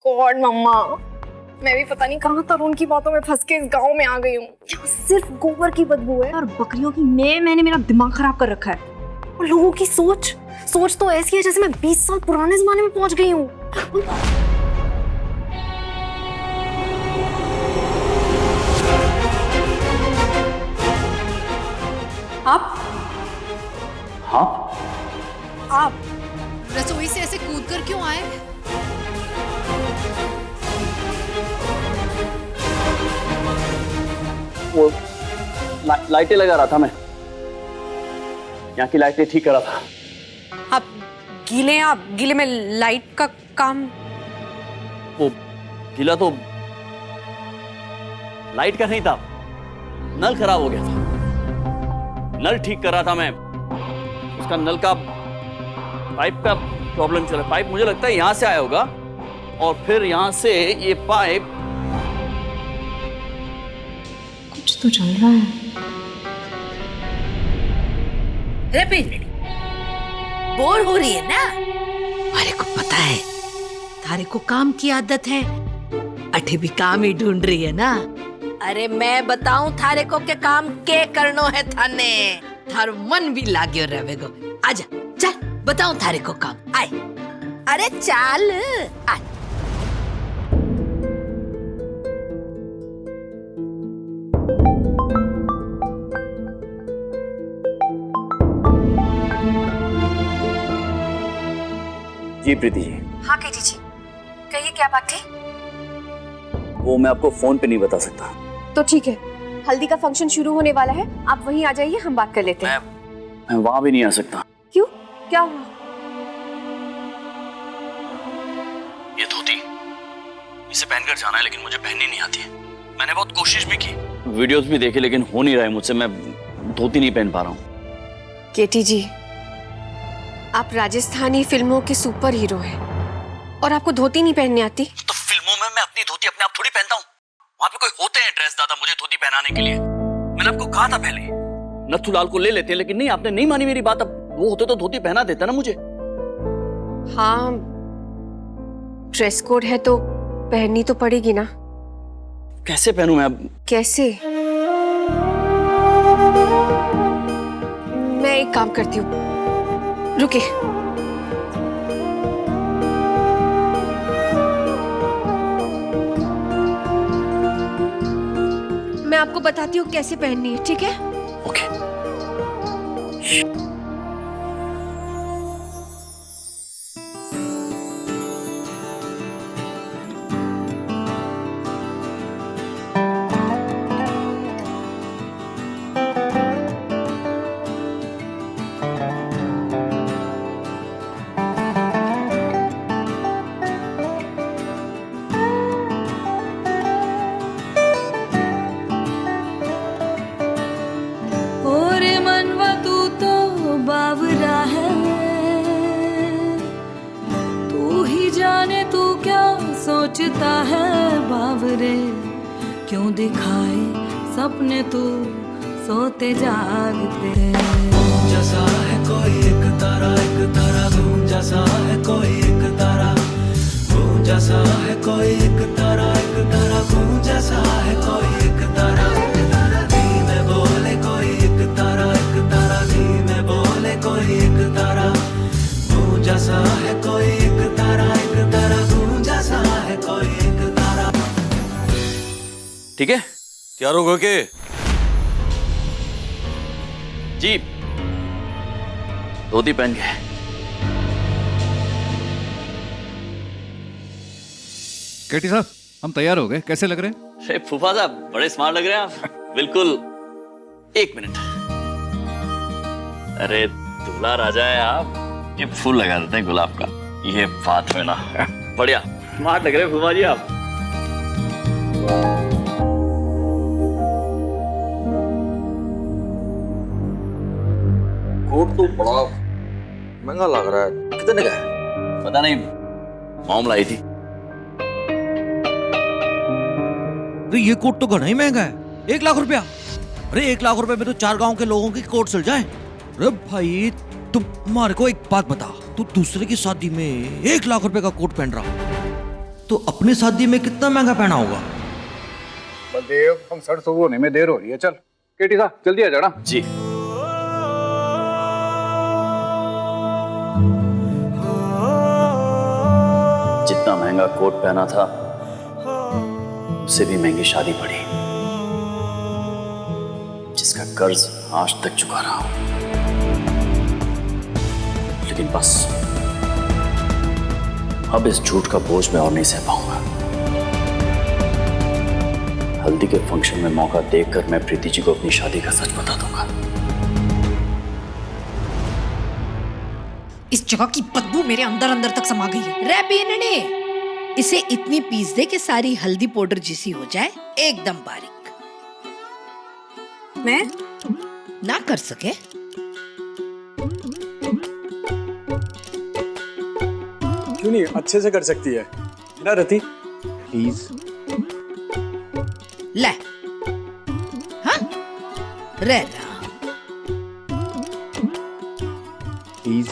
God मम्मा, मैं भी पता नहीं कहाँ तरुण की बातों में फंस के इस गांव में आ गई हूँ। सिर्फ गोबर की बदबू है और बकरियों की मैंने मेरा दिमाग खराब कर रखा है। और लोगों की सोच तो ऐसी है जैसे मैं 20 साल पुराने जमाने में पहुंच गई हूँ। आप हाँ, आप रसोई से ऐसे कूद कर क्यों आए? वो लाइटें लगा रहा था मैं, यहाँ की लाइटें ठीक कर रहा था। आप गीले में लाइट का काम? वो गीला तो लाइट का नहीं था, नल खराब हो गया था। नल ठीक कर रहा था मैं, उसका नल का पाइप का प्रॉब्लम चल रहा है। पाइप मुझे लगता है यहां से आया होगा और फिर यहां से ये पाइप। कुछ तो चल रहा है। बोर हो रही है ना? अरे को पता है थारे को काम की आदत है, अठे भी काम ही ढूंढ रही है ना। अरे मैं बताऊं थारे को के काम के करनो है थाने, थारो मन भी लाग्यो रहेगो। आजा चल बताऊं थारे को काम। आए अरे चल आ। जी प्रीति जी। हाँ केटी जी, कहिए क्या बात थी? वो मैं आपको फोन पे नहीं बता सकता। तो ठीक है, हल्दी का फंक्शन शुरू होने वाला है, आप वहीं आ जाइए, हम बात कर लेते हैं। मैं वहां भी नहीं आ सकता। क्यों, क्या हुआ? ये धोती इसे पहनकर जाना है, लेकिन मुझे पहननी नहीं आती है। मैंने बहुत कोशिश भी की, वीडियोस भी देखे, लेकिन हो नहीं रहा है मुझसे। मैं धोती नहीं पहन पा रहा हूँ। केटी जी, आप राजस्थानी फिल्मों के सुपर हीरो हैं और आपको धोती नहीं पहननी आती? तो फिल्मों में मैं अपनी धोती अपने आप थोड़ी पहनता हूँ। वहां पे कोई होते हैं ड्रेस दादा मुझे धोती पहनाने के लिए। मैंने आपको कहा था पहले, नथुलाल को ले लेते हैं, लेकिन नहीं, आपने नहीं मानी मेरी बात। अब वो होते तो धोती पहना देता ना मुझे। हाँ, ड्रेस कोड है तो पहननी तो पड़ेगी ना। कैसे पहनूं मैं अब? कैसे? मैं एक काम करती हूँ, रुके। मैं आपको बताती हूँ कैसे पहननी है, ठीक है? ओके। सोचता है बावरे, क्यों दिखाए सपने तू सोते जागते। जैसा है कोई एक तारा गूंज, जैसा है कोई एक तारा गूंज, जैसा है कोई एक तारा गूंज, जैसा है कोई एक तारा धीमे बोले कोई एक तारा धीमे बोले कोई एक तारा गूंज, जैसा है कोई एक तारा गूंज, जैसा है कोई एक तारा। ठीक है, तैयार हो के? जी, धोती पहन के। केटी साहब, हम तैयार हो गए, कैसे लग रहे हैं? अरे फूफा साहब, बड़े स्मार्ट लग रहे हैं आप। बिल्कुल। एक मिनट। अरे दूल्हा राजा है आप। ये फूल लगा देते हैं गुलाब का, ये बात है ना। बढ़िया स्मार्ट लग रहे हैं फूफा जी आप। कोट तो बड़ा महंगा लग रहा है, कितने का है? पता नहीं, मॉम लाई थी। अरे ये कोट तो घना ही महंगा है, 1 लाख रुपया। अरे 1 लाख रुपए में तो 4 गांव के लोगों की कोट सिल जाए। अरे भाई तुम्हारे को एक बात बता, तू दूसरे की शादी में 1 लाख रुपए का कोट पहन रहा, तो अपनी शादी में कितना महंगा पहना होगा? बलदेव, हम सर शुरू होने में देर हो रही है। चल केटी साहब जल्दी आ जाना। जी। जितना महंगा कोट पहना था उससे भी महंगी शादी पड़ी, जिसका कर्ज आज तक चुका रहा हूं। लेकिन बस अब इस झूठ का बोझ मैं और नहीं सह पाऊंगा। हल्दी के फंक्शन में मौका देखकर मैं प्रीति जी को अपनी शादी का सच बता दूंगा। इस जगह की बदबू मेरे अंदर अंदर तक समा गई है। रे बीनने, इसे इतनी पीस दे कि सारी हल्दी पाउडर जिसी हो जाए, एकदम बारीक। मैं ना कर सके क्यों नहीं, अच्छे से कर सकती है ना रति? प्लीज। ले। हाँ रे राम, प्लीज।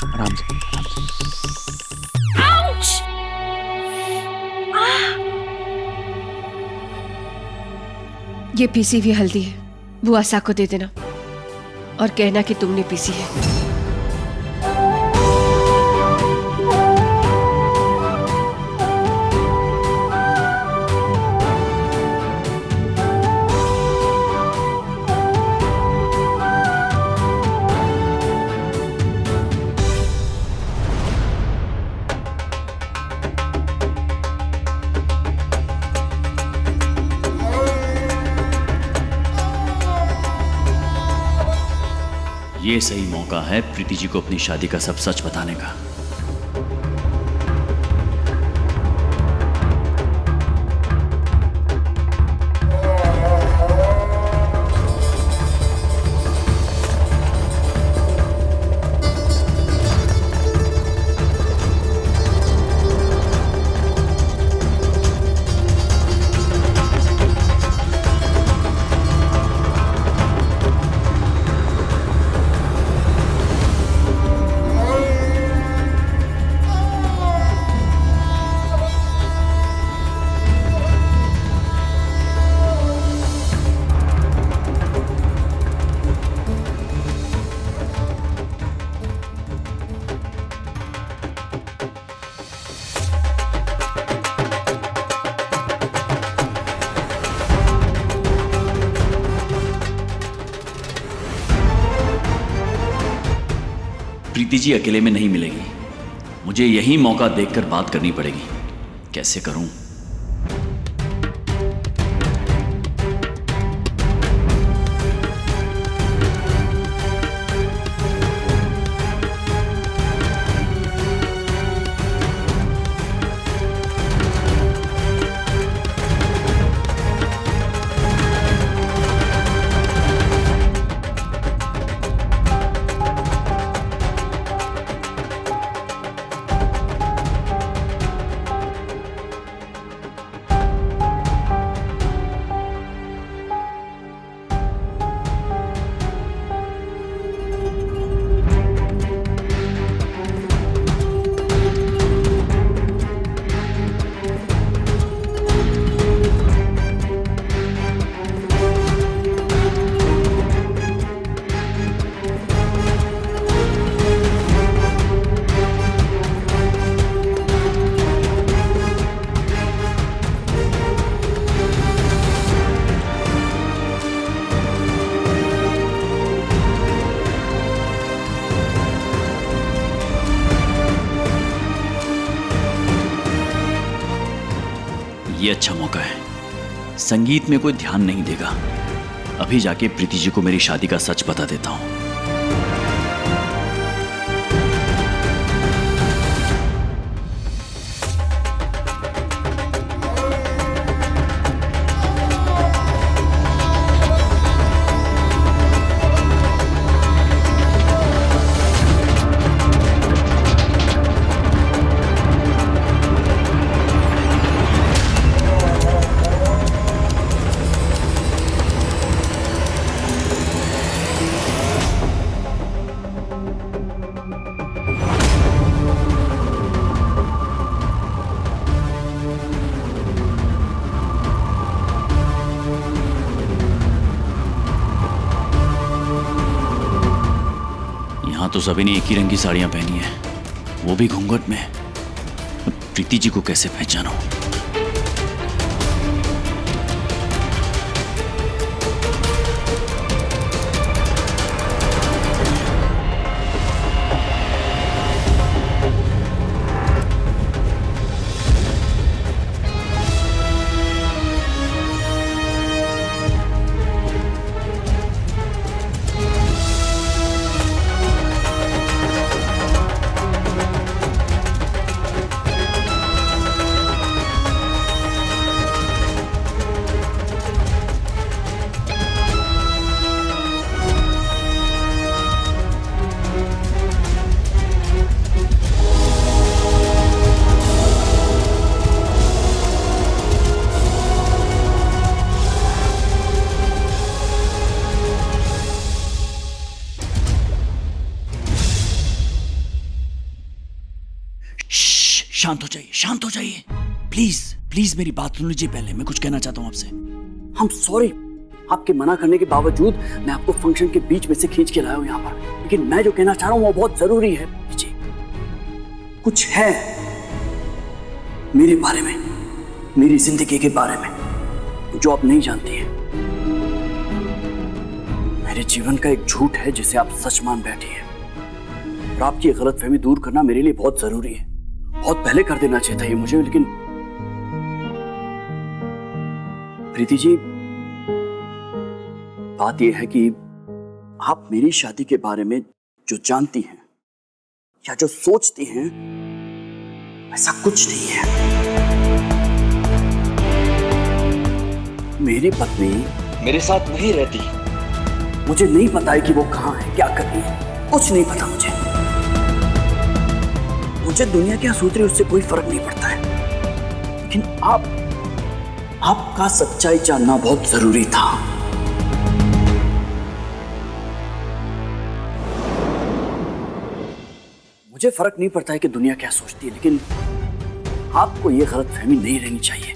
आराम से। ये पीसी हुई हल्दी है, बुआ सा को दे देना और कहना कि तुमने पीसी है। ये सही मौका है प्रीति जी को अपनी शादी का सब सच बताने का। प्रीति जी अकेले में नहीं मिलेगी, मुझे यही मौका देखकर बात करनी पड़ेगी। कैसे करूं? ये अच्छा मौका है, संगीत में कोई ध्यान नहीं देगा। अभी जाके प्रीति जी को मेरी शादी का सच बता देता हूं। यहाँ तो सभी ने एक ही रंग की साड़ियां पहनी है, वो भी घूंघट में। प्रीति जी को कैसे पहचानूं? शांत हो जाइए, शांत हो जाइए, प्लीज प्लीज मेरी बात सुन लीजिए पहले। मैं कुछ कहना चाहता हूँ आपसे। हम सॉरी, आपके मना करने के बावजूद मैं आपको फंक्शन के बीच में से खींच के लाया हूँ यहाँ पर, लेकिन मैं जो कहना चाह रहा हूँ वो बहुत जरूरी है। जी, कुछ है मेरे बारे में, मेरी जिंदगी के बारे में जो आप नहीं जानती हैं। मेरे जीवन का एक झूठ है जिसे आप सच मान बैठी हैं, और आपकी गलतफहमी दूर करना मेरे लिए बहुत जरूरी है। बहुत पहले कर देना चाहिए था ये मुझे, लेकिन प्रीति जी, बात यह है कि आप मेरी शादी के बारे में जो जानती हैं या जो सोचती हैं ऐसा कुछ नहीं है। मेरी पत्नी मेरे साथ नहीं रहती, मुझे नहीं पता है कि वो कहां है, क्या कर रही है, कुछ नहीं पता मुझे। मुझे दुनिया क्या सोच रही है उससे कोई फर्क नहीं पड़ता है, लेकिन आपका सच्चाई जानना बहुत जरूरी था। मुझे फर्क नहीं पड़ता है कि दुनिया क्या सोचती है, लेकिन आपको यह गलतफहमी नहीं रहनी चाहिए।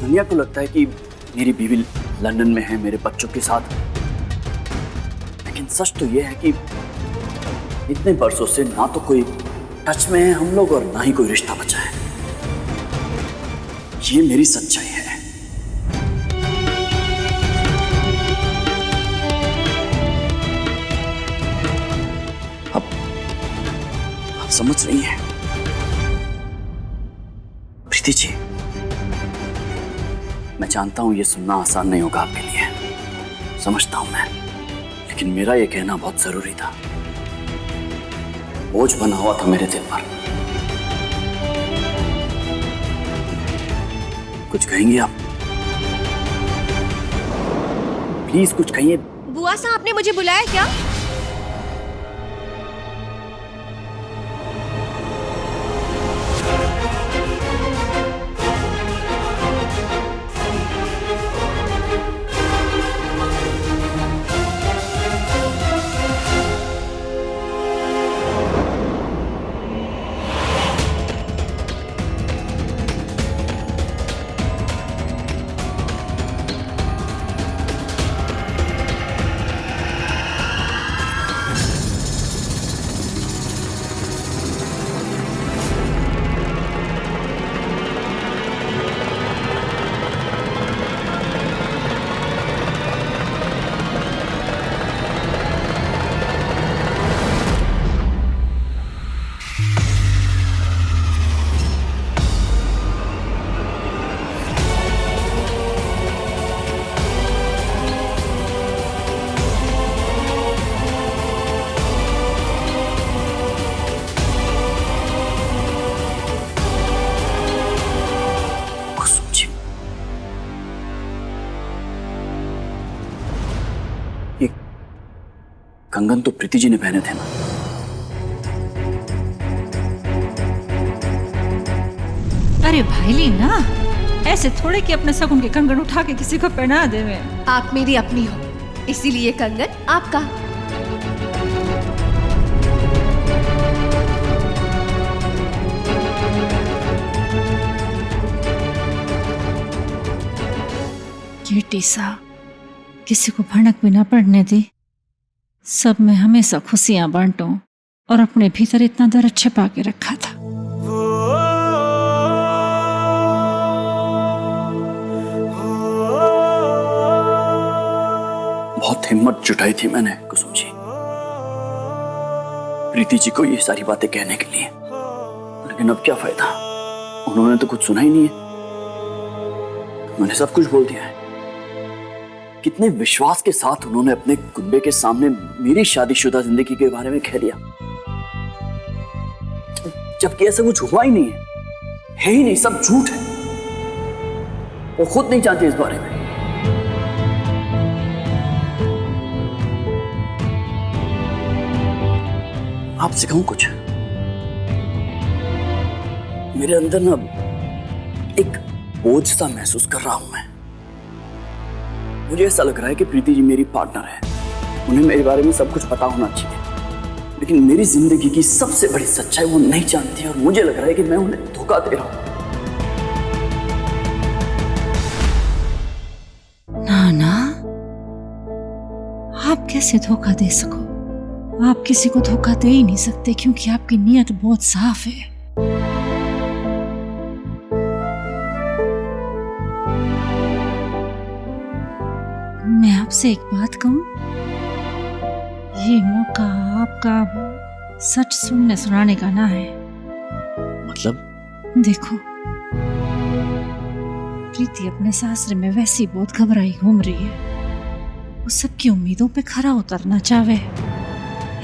दुनिया को लगता है कि मेरी बीवी लंदन में है मेरे बच्चों के साथ, लेकिन सच तो यह है कि इतने बरसों से ना तो कोई टच में है हम लोग और ना ही कोई रिश्ता बचा है। ये मेरी सच्चाई है। अब आप समझ रही हैं प्रीति जी? मैं जानता हूं ये सुनना आसान नहीं होगा आपके लिए, समझता हूं मैं, लेकिन मेरा ये कहना बहुत जरूरी था। बोझ बना हुआ था मेरे दिल पर। कुछ कहेंगे आप? प्लीज कुछ कहिए। बुआ साहब, आपने मुझे बुलाया क्या? कंगन तो प्रीति जी ने पहने थे ना? अरे भाई लीना, ऐसे थोड़े कि अपने शगुन के कंगन उठा के किसी को पहना देवे। आप मेरी अपनी हो, इसीलिए कंगन आपका। ये टीसा किसी को भनक भी ना पड़ने दी। सब में हमेशा खुशियां बांटूं और अपने भीतर इतना दर्द छिपा के रखा था। बहुत हिम्मत जुटाई थी मैंने कुसुम जी, प्रीति जी को ये सारी बातें कहने के लिए, लेकिन अब क्या फायदा, उन्होंने तो कुछ सुना ही नहीं है। मैंने सब कुछ बोल दिया है। कितने विश्वास के साथ उन्होंने अपने कुंबे के सामने मेरी शादीशुदा जिंदगी के बारे में कह दिया, जबकि ऐसा कुछ हुआ ही नहीं है ही नहीं, सब झूठ है। वो खुद नहीं जानते इस बारे में। आपसे कहूं कुछ, मेरे अंदर ना एक बोझ सा महसूस कर रहा हूं मैं। मुझे ऐसा लग रहा है कि प्रीति जी मेरी पार्टनर है, उन्हें मेरे बारे में सब कुछ पता होना चाहिए, लेकिन मेरी जिंदगी की सबसे बड़ी सच्चाई वो नहीं जानती और मुझे लग रहा है कि मैं उन्हें धोखा दे रहा हूं। ना, आप कैसे धोखा दे सको? आप किसी को धोखा दे ही नहीं सकते, क्योंकि आपकी नीयत बहुत साफ है। मैं आपसे एक बात कहूं, ये मौका आपका सच सुनने सुनाने का ना है। मतलब? देखो, प्रीति अपने सासरे में वैसी बहुत घबराई घूम रही है, वो सबकी उम्मीदों पे खरा उतरना चाहे।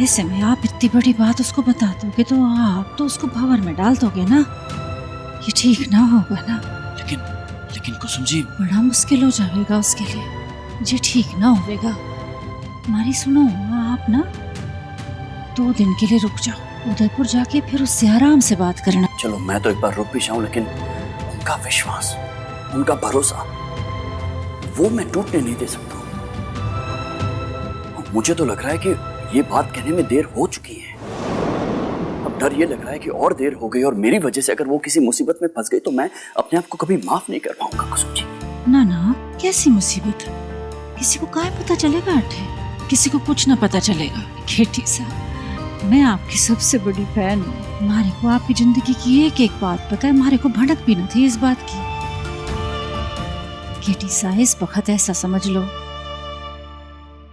ऐसे में आप इतनी बड़ी बात उसको बता दोगे तो आप तो उसको भंवर में डाल दोगे ना, ये ठीक ना होगा ना। लेकिन कुसुम जी, बड़ा मुश्किल हो जाएगा उसके लिए, ये ठीक ना होगा। हमारी सुनो, आप ना 2 दिन के लिए रुक जाओ, उदयपुर जाके फिर उससे आराम से बात करना। चलो मैं तो एक बार रुक भी जाऊं, लेकिन उनका विश्वास, उनका भरोसा, वो मैं टूटने नहीं दे सकता। मुझे तो लग रहा है कि ये बात कहने में देर हो चुकी है। अब डर ये लग रहा है कि और देर हो गई और मेरी वजह से अगर वो किसी मुसीबत में फंस गई तो मैं अपने आप को कभी माफ नहीं कर पाऊंगा कुसुम जी। ना, कैसी मुसीबत? किसी को क्या पता चलेगा अठे, किसी को कुछ ना पता चलेगा। खेती साहब, मैं आपकी सबसे बड़ी बहन हूँ, मारे को आपकी जिंदगी की एक एक बात पता है, मारे को भड़क भी न थी इस बात की। केटी साहब, इस वक्त ऐसा समझ लो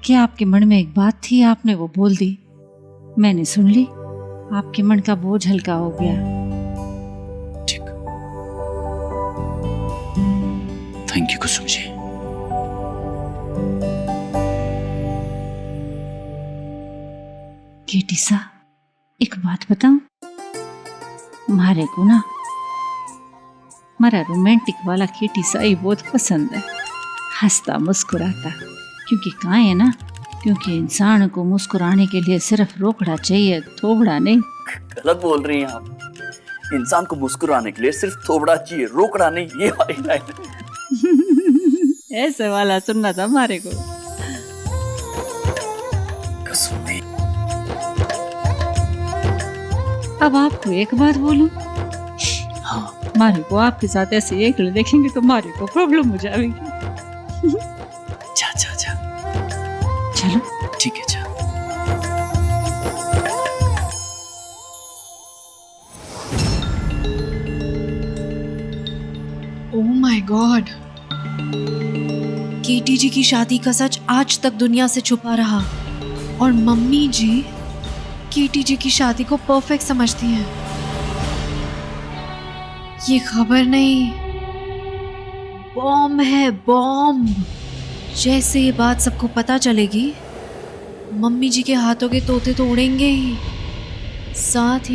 कि आपके मन में एक बात थी, आपने वो बोल दी, मैंने सुन ली, आपके मन का बोझ हल्का हो गया। ठीक, थैंक यू कुसुम जी। केटी सा, एक बात बताऊं, मारे को ना मारा रोमांटिक वाला केटी सा ही बहुत पसंद है, हंसता मुस्कुराता। क्योंकि कहाँ है ना, क्योंकि इंसान को मुस्कुराने के लिए सिर्फ रोकड़ा चाहिए, थोबड़ा नहीं। गलत बोल रही हैं आप, इंसान को मुस्कुराने के लिए सिर्फ थोबड़ा चाहिए, रोकड़ा नहीं। ये वाली लाइन ऐसे वाला सुनना था हमारे को। अब आपको एक बात बोलूं, हाँ, मारे को आपके साथ ऐसे एक देखेंगे तो मारे को प्रॉब्लम हो जाएगी। जा चलो ठीक है, जा। ओह माय गॉड, केटी जी की शादी का सच आज तक दुनिया से छुपा रहा और मम्मी जी केटी जी की शादी को परफेक्ट समझती हैं। ये खबर नहीं, बॉम्ब है, बॉम्ब। जैसे ये बात सबको पता चलेगी, मम्मी जी के हाथों के तोते तो उड़ेंगे ही साथ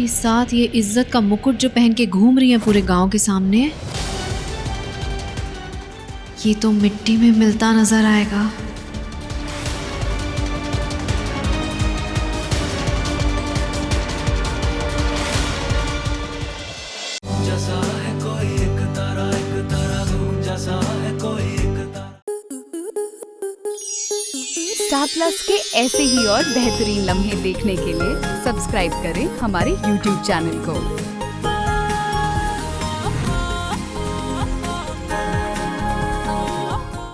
ये इज्जत का मुकुट जो पहन के घूम रही है पूरे गांव के सामने, ये तो मिट्टी में मिलता नजर आएगा। स्टार प्लस के ऐसे ही और बेहतरीन लम्हे देखने के लिए सब्सक्राइब करें हमारे YouTube चैनल को।